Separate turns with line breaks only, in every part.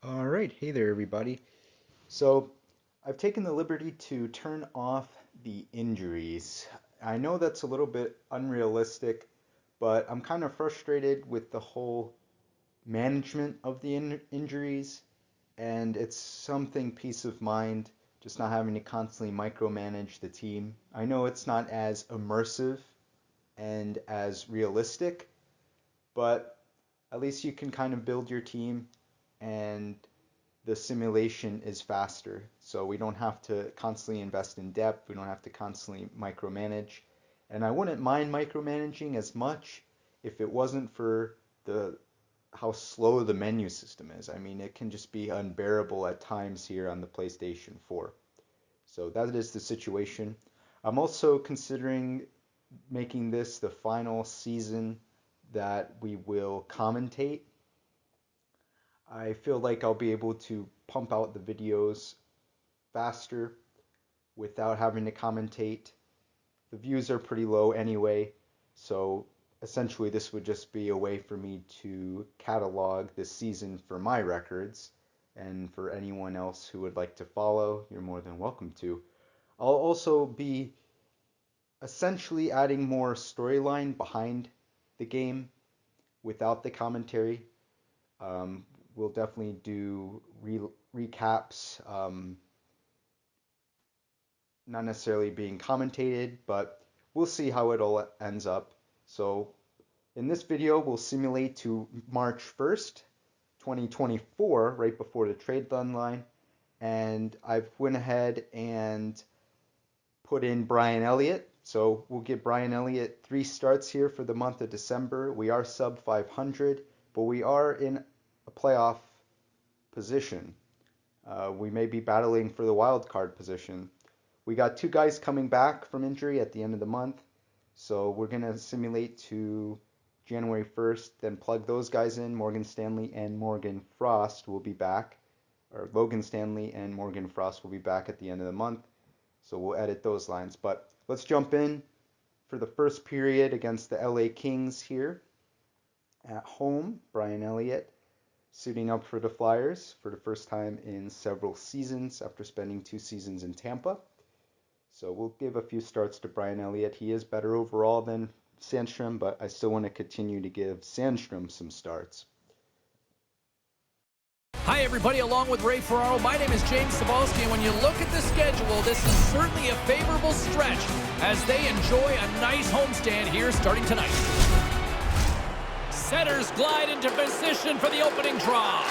All right, hey there, everybody. So, I've taken the liberty to turn off the injuries. I know that's a little bit unrealistic, but I'm kind of frustrated with the whole management of the injuries, and it's something peace of mind, just not having to constantly micromanage the team. I know it's not as immersive and as realistic, but at least you can kind of build your team and the simulation is faster. So we don't have to constantly invest in depth. We don't have to constantly micromanage. And I wouldn't mind micromanaging as much if it wasn't for the how slow the menu system is. I mean, it can just be unbearable at times here on the PlayStation 4. So that is the situation. I'm also considering making this the final season that we will commentate. I feel like I'll be able to pump out the videos faster without having to commentate. The views are pretty low anyway, so essentially this would just be a way for me to catalog this season for my records, and for anyone else who would like to follow, you're more than welcome to. I'll also be essentially adding more storyline behind the game without the commentary. Um, we'll definitely do recaps, not necessarily being commentated, but we'll see how it all ends up. So in this video, we'll simulate to March 1st, 2024, right before the trade deadline. And I've went ahead and put in Brian Elliott. So we'll give Brian Elliott 3 starts here for the month of December. We are sub 500, but we are in a playoff position. We may be battling for the wild card position. We got 2 guys coming back from injury at the end of the month, so we're going to simulate to January 1st, then plug those guys in. Morgan Stanley and Morgan Frost will be back, or Logan Stanley and Morgan Frost will be back at the end of the month, so we'll edit those lines. But let's jump in for the first period against the LA Kings here at home. Brian Elliott suiting up for the Flyers for the first time in several seasons after spending 2 seasons in Tampa. So we'll give a few starts to Brian Elliott. He is better overall than Sandstrom, but I still want to continue to give Sandstrom some starts.
Hi everybody, along with Ray Ferraro, my name is James Cebulski, and when you look at the schedule, this is certainly a favorable stretch as they enjoy a nice homestand here starting tonight. Setters glide into position for the opening draw.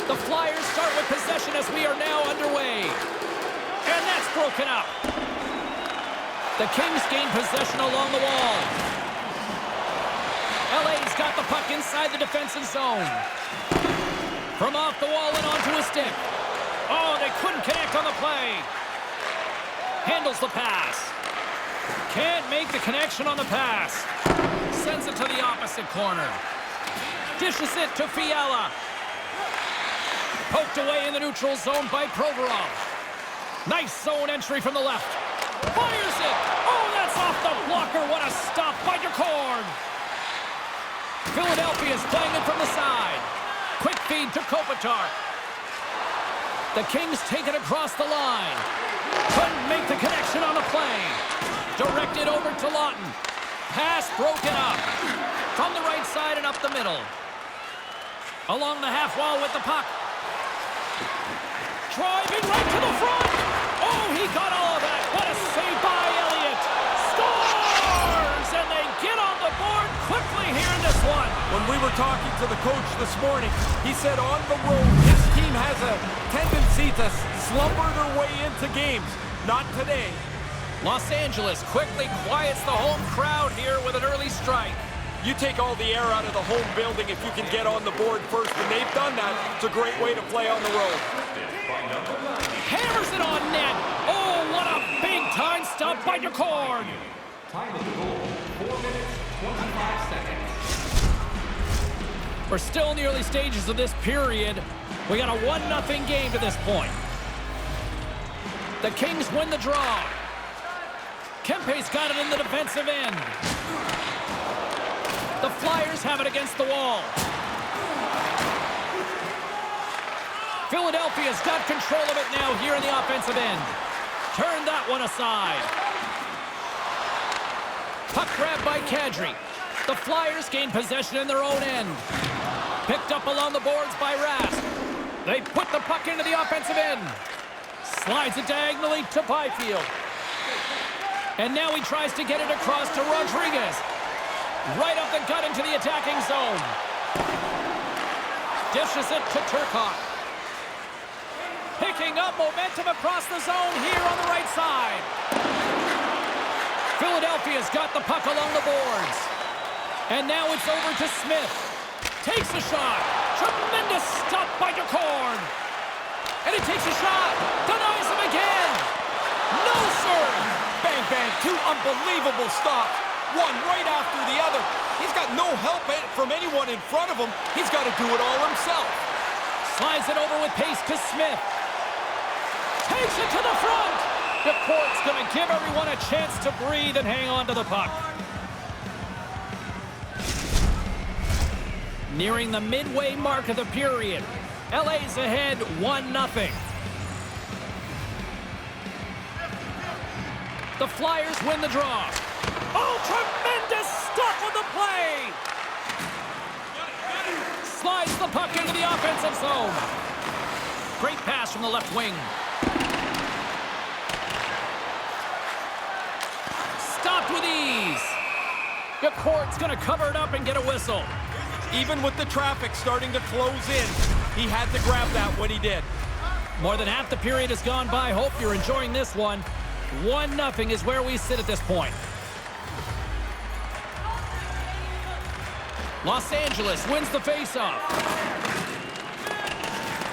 The Flyers start with possession as we are now underway. And that's broken up. The Kings gain possession along the wall. LA's got the puck inside the defensive zone. From off the wall and onto a stick. Oh, they couldn't connect on the play. Handles the pass. Can't make the connection on the pass. Sends it to the opposite corner. Dishes it to Fiala. Poked away in the neutral zone by Provorov. Nice zone entry from the left. Fires it. Oh, that's off the blocker. What a stop by Decorn. Philadelphia's playing it from the side. Quick feed to Kopitar. The Kings take it across the line. Couldn't make the connection on the play. Directed over to Lawton. Pass broken up. From the right side and up the middle. Along the half wall with the puck. Driving right to the front. Oh, he got all of that. What a save by Elliott. Scores! And they get on the board quickly here in this one.
When we were talking to the coach this morning, he said on the road, his team has a tendency to slumber their way into games. Not today.
Los Angeles quickly quiets the home crowd here with an early strike.
You take all the air out of the home building if you can get on the board first, and they've done that. It's a great way to play on the road.
Hammers it on net. Oh, what a big-time stop by Decorn.
Time of the goal, 4 minutes, 25 seconds.
We're still in the early stages of this period. We got a 1-0 game to this point. The Kings win the draw. Kempe's got it in the defensive end. Flyers have it against the wall. Philadelphia's got control of it now here in the offensive end. Turn that one aside. Puck grab by Kadri. The Flyers gain possession in their own end. Picked up along the boards by Rask. They put the puck into the offensive end. Slides it diagonally to Byfield. And now he tries to get it across to Rodriguez. Right up the gut into the attacking zone. Dishes it to Turcotte. Picking up momentum across the zone here on the right side. Philadelphia's got the puck along the boards. And now it's over to Smith. Takes a shot. Tremendous stop by DeCorn. And he takes a shot. Denies him again. No, sir.
Bang, bang, two unbelievable stops. One right after the other. He's got no help from anyone in front of him. He's got to do it all himself.
Slides it over with pace to Smith. Takes it to the front. The court's going to give everyone a chance to breathe and hang on to the puck. Nearing the midway mark of the period. LA's ahead 1-0. The Flyers win the draw. Oh, tremendous stop on the play! Slides the puck into the offensive zone. Great pass from the left wing. Stopped with ease. The court's going to cover it up and get a whistle.
Even with the traffic starting to close in, he had to grab that when he did.
More than half the period has gone by. Hope you're enjoying this one. 1-0 is where we sit at this point. Los Angeles wins the faceoff.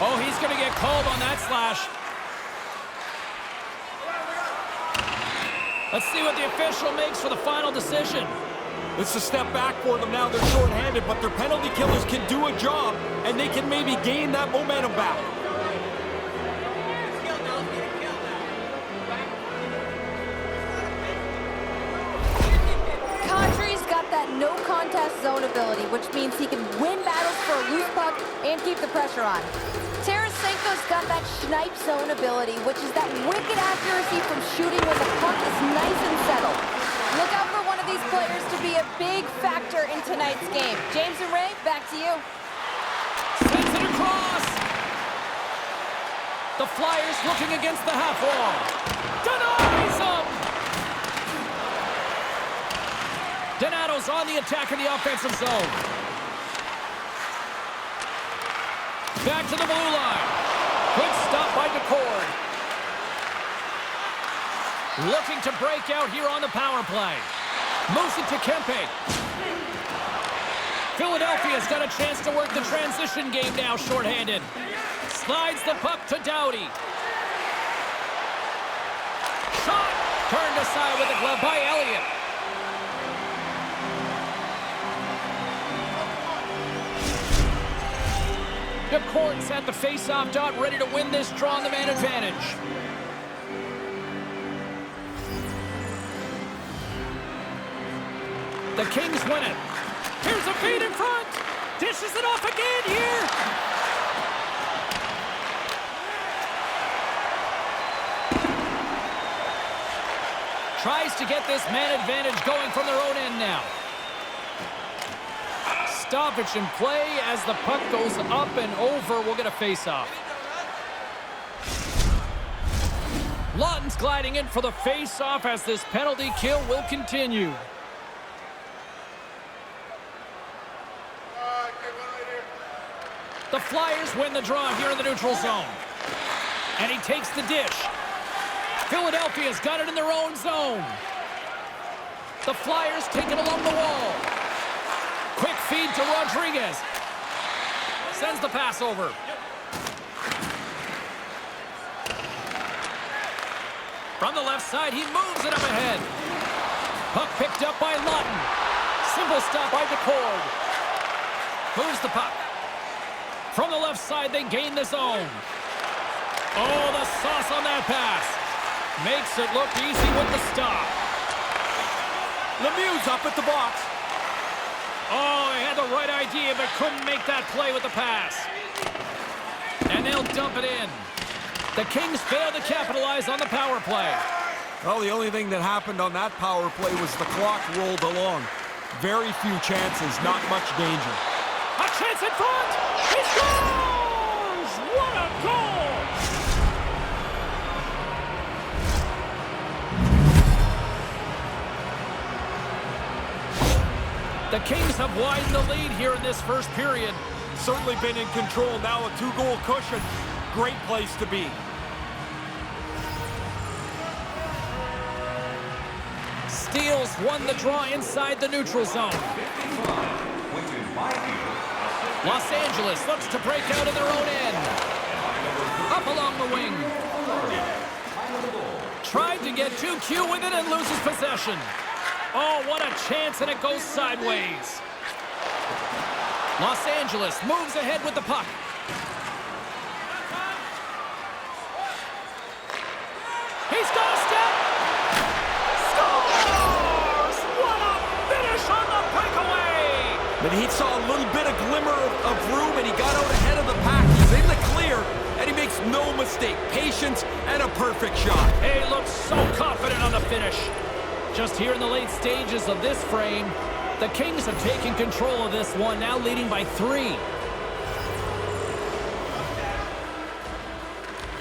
Oh, he's going to get called on that slash. Let's see what the official makes for the final decision.
It's a step back for them now. They're short-handed, but their penalty killers can do a job, and they can maybe gain that momentum back.
Kadri's got that no-contest zone ability, which means he can win battles for a loose puck and keep the pressure on. Tarasenko's got that snipe zone ability, which is that wicked accuracy from shooting when the puck is nice and settled. Look out for one of these players to be a big factor in tonight's game. James and Ray, back to you.
Sends it across. The Flyers looking against the half wall. Denies him. Donato's on the attack in the offensive zone. Back to the blue line. Good stop by DeCord. Looking to break out here on the power play. Moves it to Kempe. Philadelphia's got a chance to work the transition game now shorthanded. Slides the puck to Doughty. Shot! Turned aside with a glove by Elliott. DeCord's at the face-off dot, ready to win this draw on the man advantage. The Kings win it. Here's a feed in front. Dishes it off again here. Tries to get this man advantage going from their own end now. Stoppage in play as the puck goes up and over. We'll get a face-off. Lawton's gliding in for the face-off as this penalty kill will continue. The Flyers win the draw here in the neutral zone. And he takes the dish. Philadelphia's got it in their own zone. The Flyers take it along the wall. Quick feed to Rodriguez. Sends the pass over. From the left side, he moves it up ahead. Puck picked up by Lawton. Simple stop by DeCord. Moves the puck. From the left side, they gain the zone. Oh, the sauce on that pass. Makes it look easy with the stop.
Lemieux's up at the box.
Oh, he Had the right idea, but couldn't make that play with the pass. And they'll dump it in. The Kings fail to capitalize on the power play.
Well, the only thing that happened on that power play was the clock rolled along. Very few chances, not much danger.
A chance in front! He scores! What a goal! The Kings have widened the lead here in this first period.
Certainly been in control. Now a 2-goal cushion. Great place to be.
Steals won the draw inside the neutral zone. Los Angeles looks to break out in their own end. Up along the wing. Tried to get too cute with it and loses possession. Oh, what a chance, and it goes sideways. Los Angeles moves ahead with the puck. He's got a step. Scores! What a finish on the breakaway!
But he saw a little bit of glimmer of room, and he got out ahead of the pack. He's in the clear, and he makes no mistake. Patience and a perfect shot.
He looks so confident on the finish. Just here in the late stages of this frame, the Kings have taken control of this one, now leading by 3.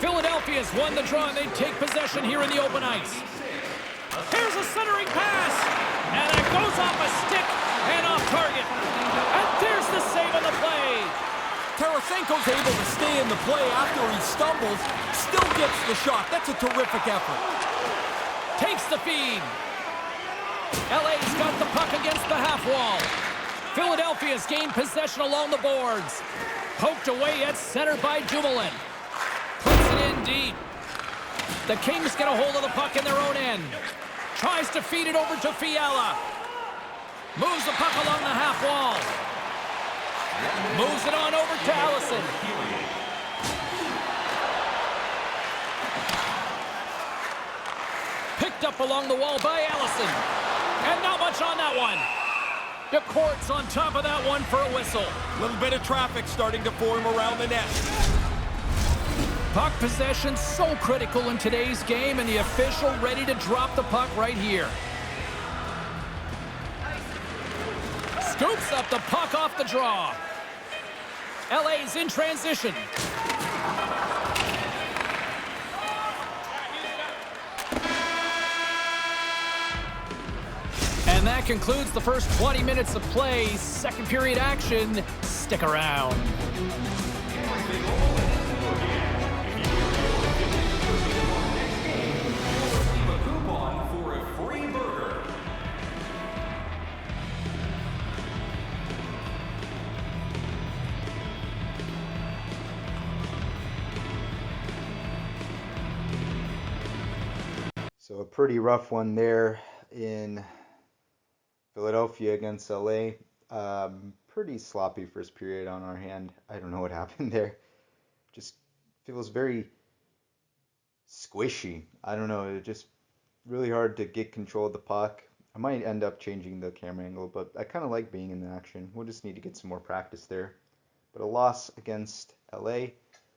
Philadelphia's won the draw, and they take possession here in the open ice. Here's a centering pass, and it goes off a stick and off target. And there's the save on the play.
Tarasenko's able to stay in the play after he stumbles, still gets the shot. That's a terrific effort.
Takes the feed. LA's got the puck against the half wall. Philadelphia's gained possession along the boards. Poked away at center by Dumoulin. Puts it in deep. The Kings get a hold of the puck in their own end. Tries to feed it over to Fiala. Moves the puck along the half wall. Moves it on over to Allison. Picked up along the wall by Allison. And not much on that one. The court's on top of that one for a whistle.
A little bit of traffic starting to form around the net.
Puck possession so critical in today's game, and the official ready to drop the puck right here. Scoops up the puck off the draw. LA's in transition. And that concludes the first 20 minutes of play. Second period action. Stick around.
So a pretty rough one there in Philadelphia against LA. Pretty sloppy first period on our hand. I don't know what happened there. Just feels very squishy. I don't know. It's just really hard to get control of the puck. I might end up changing the camera angle, but I kind of like being in the action. We'll just need to get some more practice there. But a loss against LA.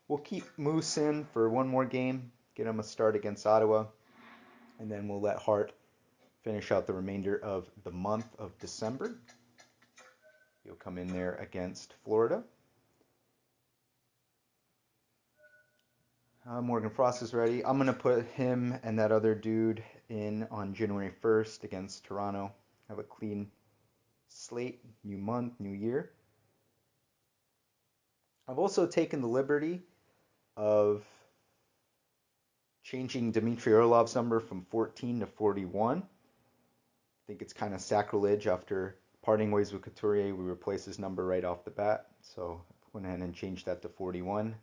We'll keep Moose in for one more game. Get him a start against Ottawa. And then we'll let Hart finish out the remainder of the month of December. He'll come in there against Florida. Morgan Frost is ready. I'm going to put him and that other dude in on January 1st against Toronto. Have a clean slate, new month, new year. I've also taken the liberty of changing Dmitry Orlov's number from 14 to 41. I think it's kind of sacrilege after parting ways with Couturier. We replaced his number right off the bat. So I went ahead and changed that to 41.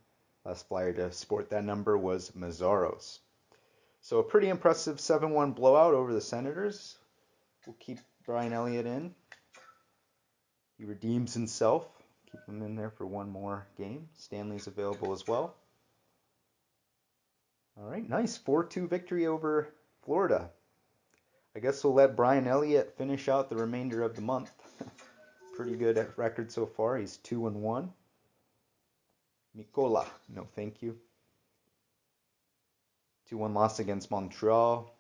Last Flyer to sport that number was Mazzaros. So a pretty impressive 7-1 blowout over the Senators. We'll keep Brian Elliott in. He redeems himself. Keep him in there for one more game. Stanley's available as well. All right, nice 4-2 victory over Florida. I guess we'll let Brian Elliott finish out the remainder of the month. pretty good at record so far. He's 2-1. Mikola, no thank you. 2-1 loss against Montreal.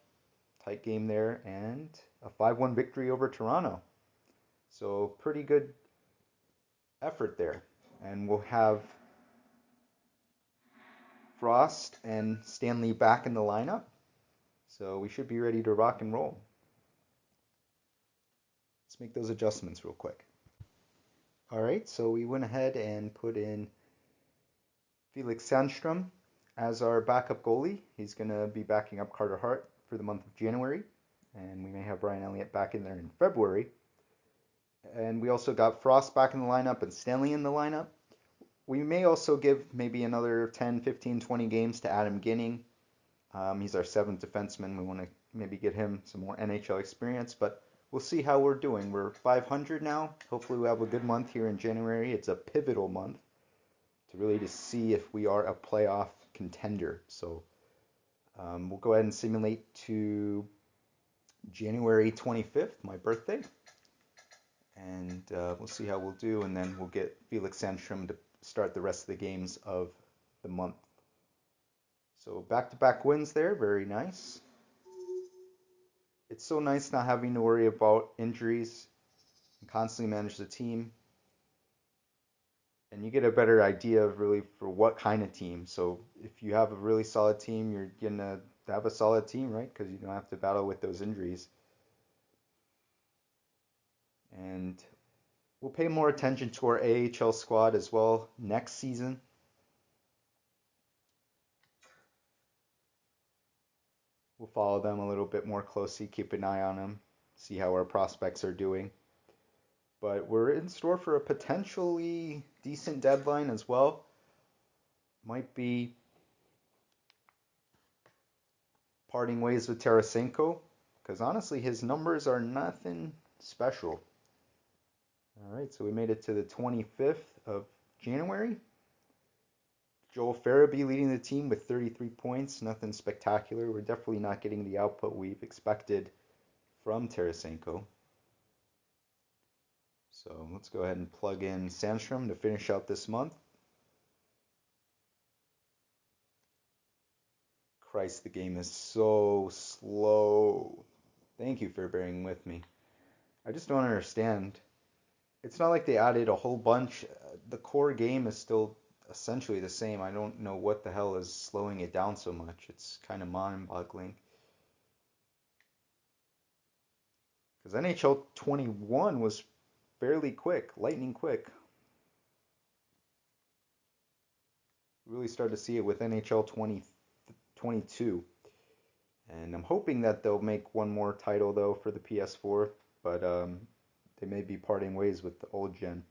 Tight game there. And a 5-1 victory over Toronto. So pretty good effort there. And we'll have Frost and Stanley back in the lineup. So we should be ready to rock and roll. Let's make those adjustments real quick. All right, so we went ahead and put in Felix Sandstrom as our backup goalie. He's going to be backing up Carter Hart for the month of January. And we may have Brian Elliott back in there in February. And we also got Frost back in the lineup and Stanley in the lineup. We may also give maybe another 10, 15, 20 games to Adam Ginning. He's our seventh defenseman. We want to maybe get him some more NHL experience, but we'll see how we're doing. We're 500 now. Hopefully we'll have a good month here in January. It's a pivotal month to really just see if we are a playoff contender. So we'll go ahead and simulate to January 25th, my birthday. And we'll see how we'll do, and then we'll get Felix Sandstrom to start the rest of the games of the month. So back-to-back wins there, very nice. It's so nice not having to worry about injuries and constantly manage the team. And you get a better idea of really for what kind of team. So if you have a really solid team, you're going to have a solid team, right? Because you don't have to battle with those injuries. And we'll pay more attention to our AHL squad as well next season. We'll follow them a little bit more closely, keep an eye on them, see how our prospects are doing. But we're in store for a potentially decent deadline as well. Might be parting ways with Tarasenko, because honestly, his numbers are nothing special. All right, so we made it to the 25th of January. Joel Farabee leading the team with 33 points, nothing spectacular. We're definitely not getting the output we've expected from Tarasenko. So let's go ahead and plug in Sandstrom to finish out this month. Christ, the game is so slow. Thank you for bearing with me. I just don't understand. It's not like they added a whole bunch. The core game is still essentially the same. I don't know what the hell is slowing it down so much. It's kind of mind-boggling. Because NHL 21 was fairly quick, lightning quick. Really started to see it with NHL 2022. And I'm hoping that they'll make one more title, though, for the PS4. But they may be parting ways with the old gen.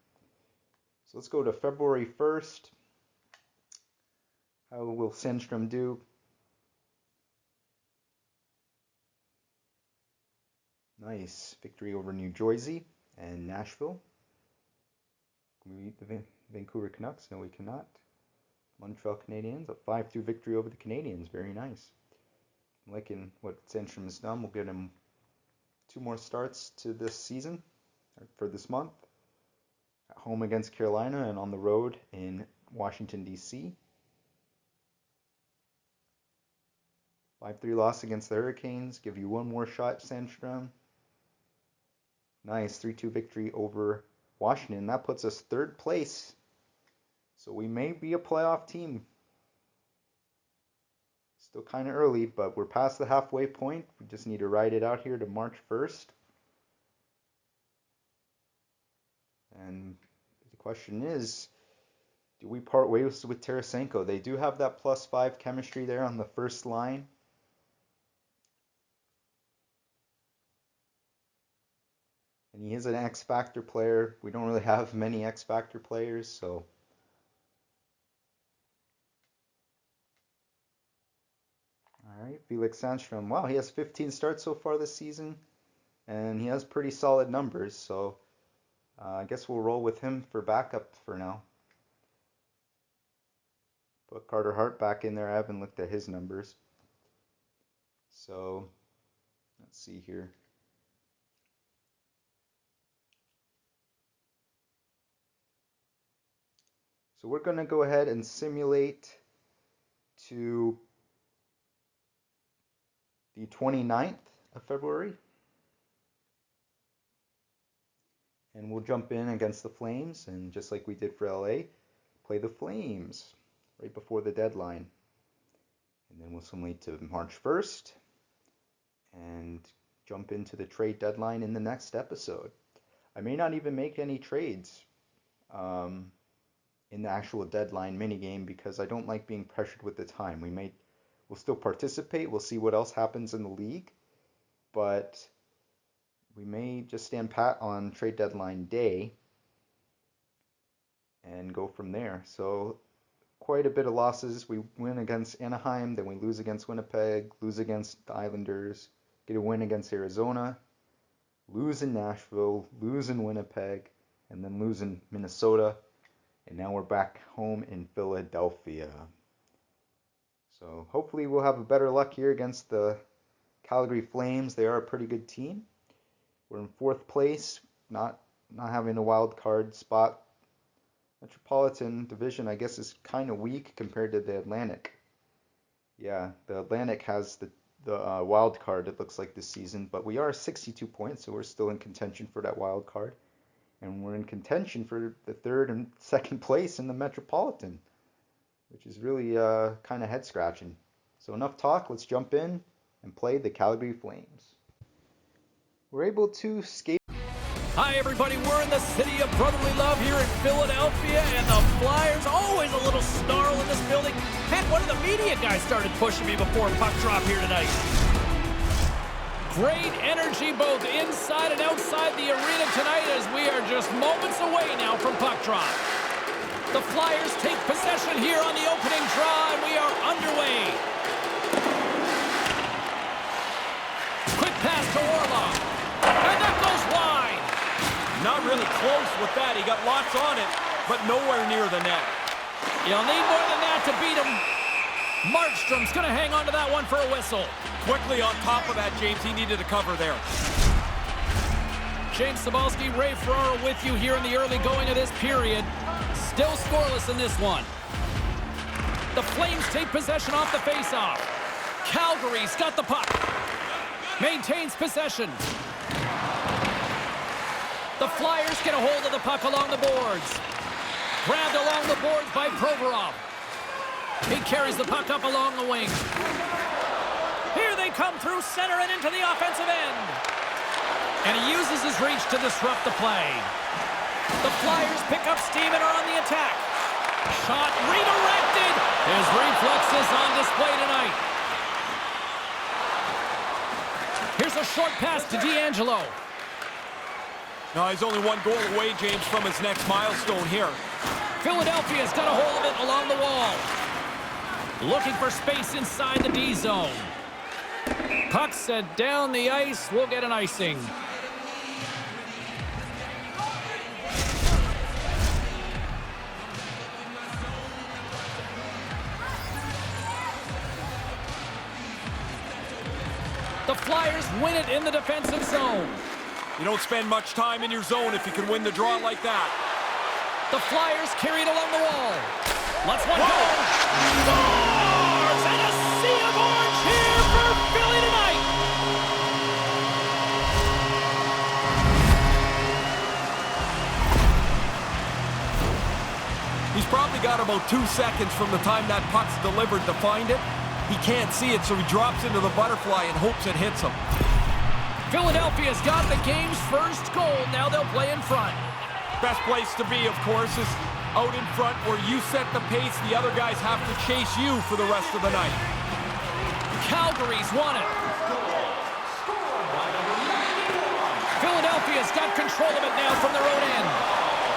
So let's go to February 1st. How will Sandstrom do? Nice victory over New Jersey and Nashville. Can we beat the Vancouver Canucks? No, we cannot. Montreal Canadiens, a 5-2 victory over the Canadiens. Very nice. I'm liking what Sandstrom has done. We'll get him 2 more starts to this season, or for this month. At home against Carolina and on the road in Washington, D.C. 5-3 loss against the Hurricanes. Give you 1 more shot, Sandstrom. Nice 3-2 victory over Washington. That puts us 3rd place. So we may be a playoff team. Still kind of early, but we're past the halfway point. We just need to ride it out here to March 1st. And the question is, do we part ways with Tarasenko? They do have that +5 chemistry there on the first line. And he is an X Factor player. We don't really have many X Factor players, so. All right, Felix Sandstrom. Wow, he has 15 starts so far this season, and he has pretty solid numbers, so I guess we'll roll with him for backup for now. Put Carter Hart back in there. I haven't looked at his numbers. So, let's see here. So we're going to go ahead and simulate to the 29th of February. And we'll jump in against the Flames, and just like we did for LA, play the Flames right before the deadline. And then we'll simulate to March 1st and jump into the trade deadline in the next episode. I may not even make any trades in the actual deadline minigame because I don't like being pressured with the time. We'll still participate. We'll see what else happens in the league, but we may just stand pat on trade deadline day and go from there. So quite a bit of losses. We win against Anaheim, then we lose against Winnipeg, lose against the Islanders, get a win against Arizona, lose in Nashville, lose in Winnipeg, and then lose in Minnesota. And now we're back home in Philadelphia. So hopefully we'll have a better luck here against the Calgary Flames. They are a pretty good team. We're in 4th place, not having a wild card spot. Metropolitan Division, I guess, is kind of weak compared to the Atlantic. Yeah, the Atlantic has the wild card, it looks like, this season, but we are 62 points, so we're still in contention for that wild card. And we're in contention for the 3rd and 2nd place in the Metropolitan, which is really kind of head scratching. So enough talk, let's jump in and play the Calgary Flames. We're able to skate.
Hi, everybody. We're in the city of brotherly love here in Philadelphia, and the Flyers, always a little snarl in this building. Heck, one of the media guys started pushing me before puck drop here tonight. Great energy both inside and outside the arena tonight as we are just moments away now from puck drop. The Flyers take possession here on the opening draw, and we are underway. Quick pass to Orlov, and that goes wide.
Not really close with that. He got lots on it, but nowhere near the net.
You'll need more than that to beat him. Markstrom's going to hang on to that one for a whistle.
Quickly on top of that, James. He needed a cover there.
James Cybulski, Ray Ferraro with you here in the early going of this period. Still scoreless in this one. The Flames take possession off the faceoff. Calgary's got the puck. Maintains possession. The Flyers get a hold of the puck along the boards. Grabbed along the boards by Provorov. He carries the puck up along the wing. Here they come through center and into the offensive end. And he uses his reach to disrupt the play. The Flyers pick up steam and are on the attack. Shot redirected. His reflexes on display tonight. Here's a short pass to D'Angelo.
No, he's only one goal away, James, from his next milestone here.
Philadelphia's got a hold of it along the wall. Looking for space inside the D zone. Puck set down the ice. We'll get an icing. The Flyers win it in the defensive zone.
You don't spend much time in your zone if you can win the draw like that.
The Flyers carry it along the wall. Let's one go. Scores! And a sea of orange here for Philly tonight.
He's probably got about 2 seconds from the time that puck's delivered to find it. He can't see it, so he drops into the butterfly and hopes it hits him.
Philadelphia's got the game's first goal. Now they'll play in front.
Best place to be, of course, is out in front where you set the pace. The other guys have to chase you for the rest of the night.
Calgary's won it. Philadelphia's got control of it now from their own end.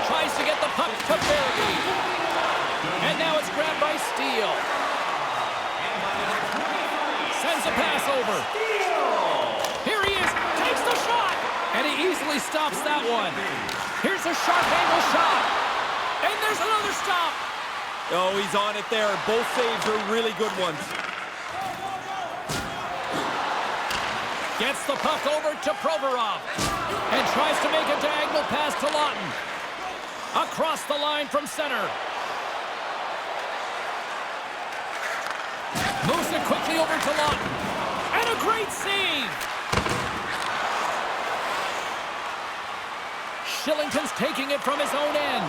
Tries to get the puck to Berge. And now it's grabbed by Steele. Sends a pass over. Here he is. Takes the shot. And he easily stops that one. Here's a sharp angle shot. And there's another stop.
Oh, he's on it there. Both saves are really good ones.
Gets the puck over to Provorov. And tries to make a diagonal pass to Lawton. Across the line from center. Moves it quickly over to Lawton. And a great save. Shillington's taking it from his own end.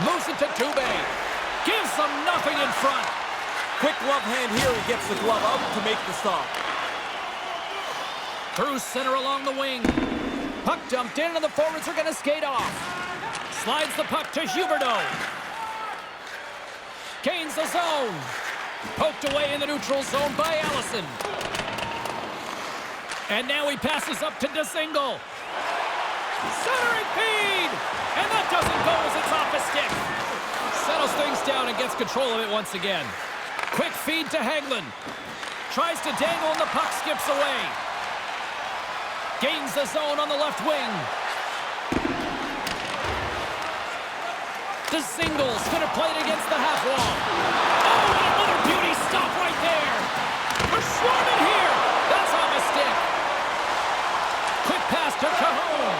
Moves it to Dubé. Gives them nothing in front.
Quick glove hand here. He gets the glove out to make the stop.
Through center along the wing. Puck dumped in and the forwards are going to skate off. Slides the puck to Huberdeau. Gains the zone. Poked away in the neutral zone by Allison. And now he passes up to DeSingle. Centering feed! And that doesn't go as it's off the stick. Settles things down and gets control of it once again. Quick feed to Hagelin. Tries to dangle and the puck skips away. Gains the zone on the left wing. DeSingle's gonna play it against the half wall. Oh, and another beauty stop right there. We're swarming here. That's off a stick. Quick pass to Cajon.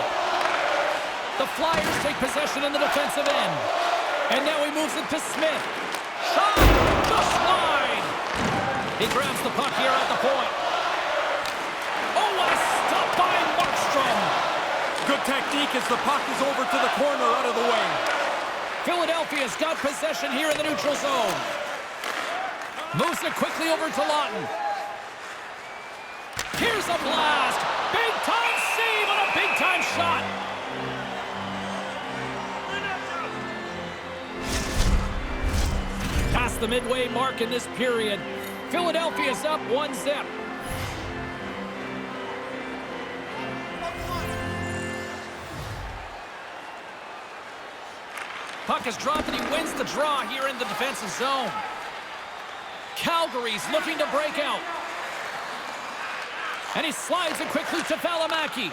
The Flyers take possession in the defensive end. And now he moves it to Smith. Shot! Just wide! He grabs the puck here at the point. Oh, what a stop by Markstrom!
Good technique as the puck is over to the corner out of the way.
Philadelphia's got possession here in the neutral zone. Moves it quickly over to Lawton. Here's a blast! Big-time save on a big-time shot! Past the midway mark in this period. Philadelphia's up 1-0. Puck is dropped and he wins the draw here in the defensive zone. Calgary's looking to break out. And he slides it quickly to Valimaki.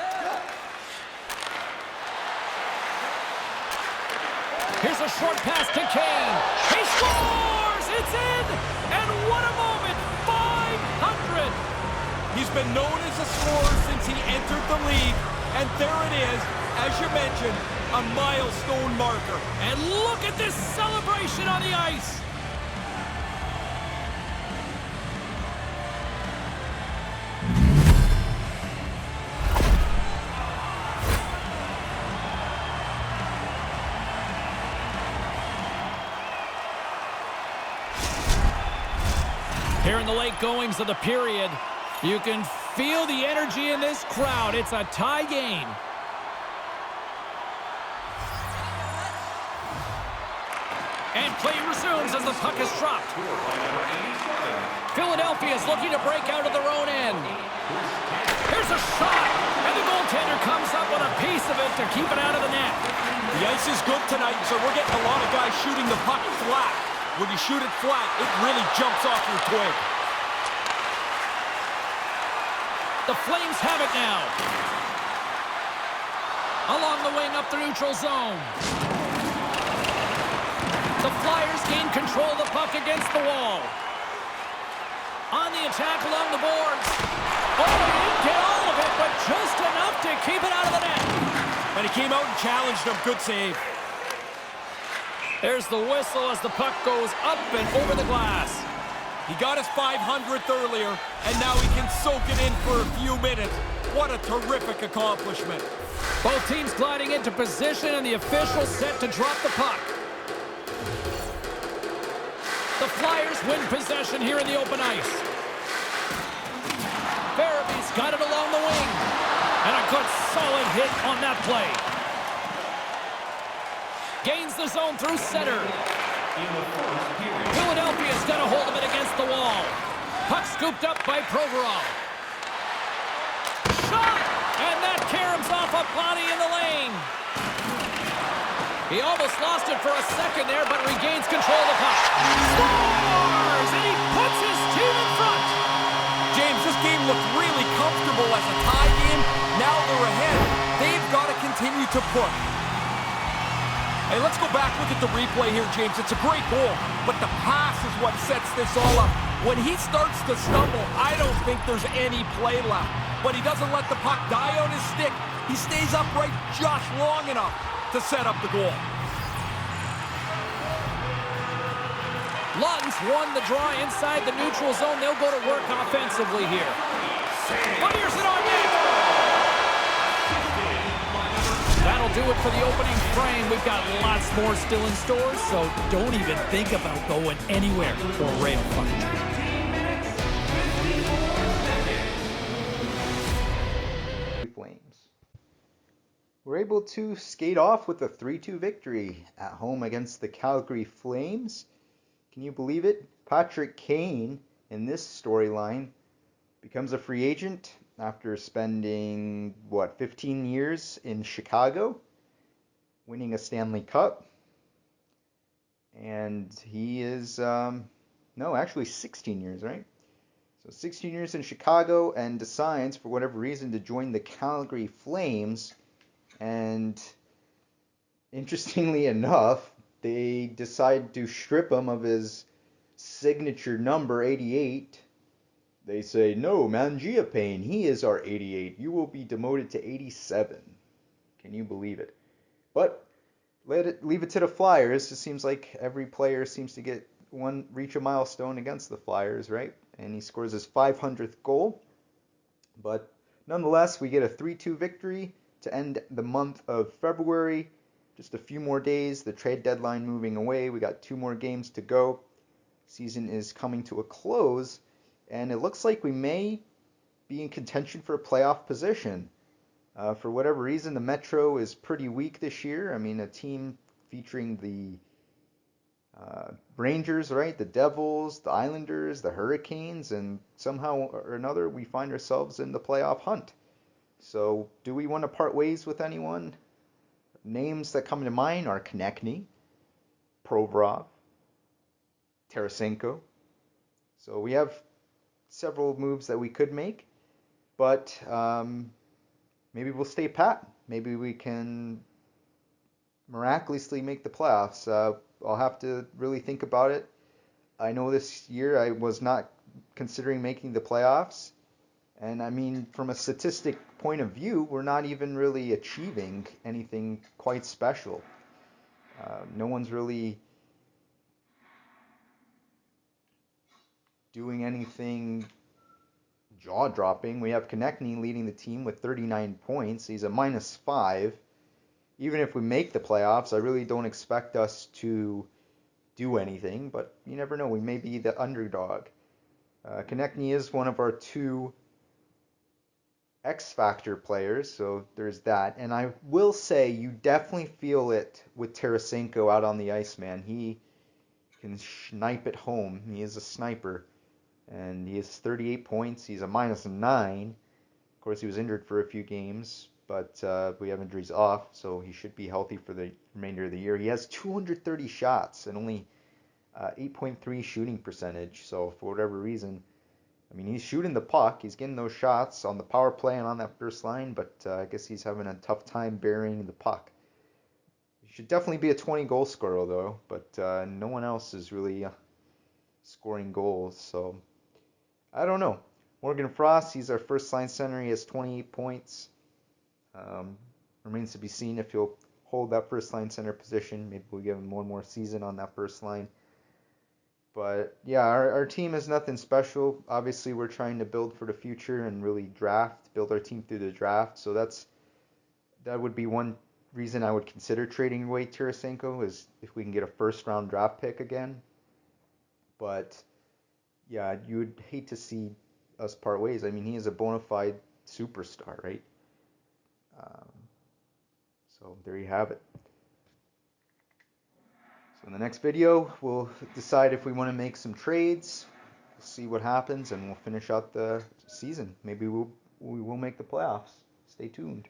Here's a short pass to Kane. He scores! It's in! And what a moment! 500!
He's been known as a scorer since he entered the league. And there it is, as you mentioned, a milestone marker.
And look at this celebration on the ice! Here in the late goings of the period, you can feel the energy in this crowd. It's a tie game. And play resumes as the puck is dropped. Philadelphia is looking to break out of their own end. Here's a shot, and the goaltender comes up with a piece of it to keep it out of the net.
The ice is good tonight, so we're getting a lot of guys shooting the puck flat. When you shoot it flat, it really jumps off your twig.
The Flames have it now. Along the wing up the neutral zone. The Flyers gain control of the puck against the wall. On the attack along the boards. Oh, he didn't get all of it, but just enough to keep it out of the net.
And he came out and challenged him. Good save.
There's the whistle as the puck goes up and over the glass.
He got his 500th earlier, and now he can soak it in for a few minutes. What a terrific accomplishment.
Both teams gliding into position, and the official set to drop the puck. The Flyers win possession here in the open ice. Farabee's got it along the wing. And a good solid hit on that play. Gains the zone through center. Philadelphia's got a hold of it against the wall. Puck scooped up by Provorov. Shot! And that caroms off a body in the lane. He almost lost it for a second there, but regains control of the puck. Scores! And he puts his team in front.
James, this game looked really comfortable as a tie game. Now they're ahead. They've got to continue to push. Hey, let's go back, look at the replay here, James. It's a great goal, but the pass is what sets this all up. When he starts to stumble, I don't think there's any play left. But he doesn't let the puck die on his stick. He stays upright just long enough to set up the goal.
Lawton's won the draw inside the neutral zone. They'll go to work offensively here. Fires it on net. That'll do it for the opening frame. We've got lots more still in store, so don't even think about going anywhere for rail frontage.
Flames were able to skate off with a 3-2 victory at home against the Calgary Flames. Can you believe it? Patrick Kane in this storyline becomes a free agent after spending, 15 years in Chicago, winning a Stanley Cup. And he is, actually 16 years, right? So 16 years in Chicago, and decides, for whatever reason, to join the Calgary Flames. And interestingly enough, they decide to strip him of his signature number, 88. They say, no, Mangiapane, he is our 88. You will be demoted to 87. Can you believe it? But leave it to the Flyers. It seems like every player seems to reach a milestone against the Flyers, right? And he scores his 500th goal. But nonetheless, we get a 3-2 victory to end the month of February. Just a few more days. The trade deadline moving away. We got 2 more games to go. Season is coming to a close, and it looks like we may be in contention for a playoff position. For whatever reason, the Metro is pretty weak this year. I mean, a team featuring the Rangers, right? The Devils, the Islanders, the Hurricanes, and somehow or another we find ourselves in the playoff hunt. So, do we want to part ways with anyone? Names that come to mind are Konechny, Provorov, Tarasenko. So we have several moves that we could make, but maybe we'll stay pat. Maybe we can miraculously make the playoffs. I'll have to really think about it. I know this year I was not considering making the playoffs. And I mean, from a statistic point of view, we're not even really achieving anything quite special. No one's really doing anything jaw-dropping. We have Konechny leading the team with 39 points. He's a -5. Even if we make the playoffs, I really don't expect us to do anything, but you never know. We may be the underdog. Konechny is one of our 2 X-Factor players, so there's that. And I will say you definitely feel it with Tarasenko out on the ice, man. He can snipe it home. He is a sniper. And he has 38 points. He's a -9. Of course, he was injured for a few games, but we have injuries off, so he should be healthy for the remainder of the year. He has 230 shots and only 8.3 shooting percentage. So for whatever reason, I mean, he's shooting the puck. He's getting those shots on the power play and on that first line, but I guess he's having a tough time burying the puck. He should definitely be a 20-goal scorer, though, but no one else is really scoring goals, so I don't know. Morgan Frost, he's our first-line center. He has 28 points. Remains to be seen if he'll hold that first-line center position. Maybe we'll give him one more season on that first line. But yeah, our team is nothing special. Obviously, we're trying to build for the future and really build our team through the draft. So that would be one reason I would consider trading away Tarasenko, is if we can get a first-round draft pick again. But yeah, you would hate to see us part ways. I mean, he is a bona fide superstar, right? So there you have it. So in the next video, we'll decide if we want to make some trades. We'll see what happens, and we'll finish out the season. Maybe we will make the playoffs. Stay tuned.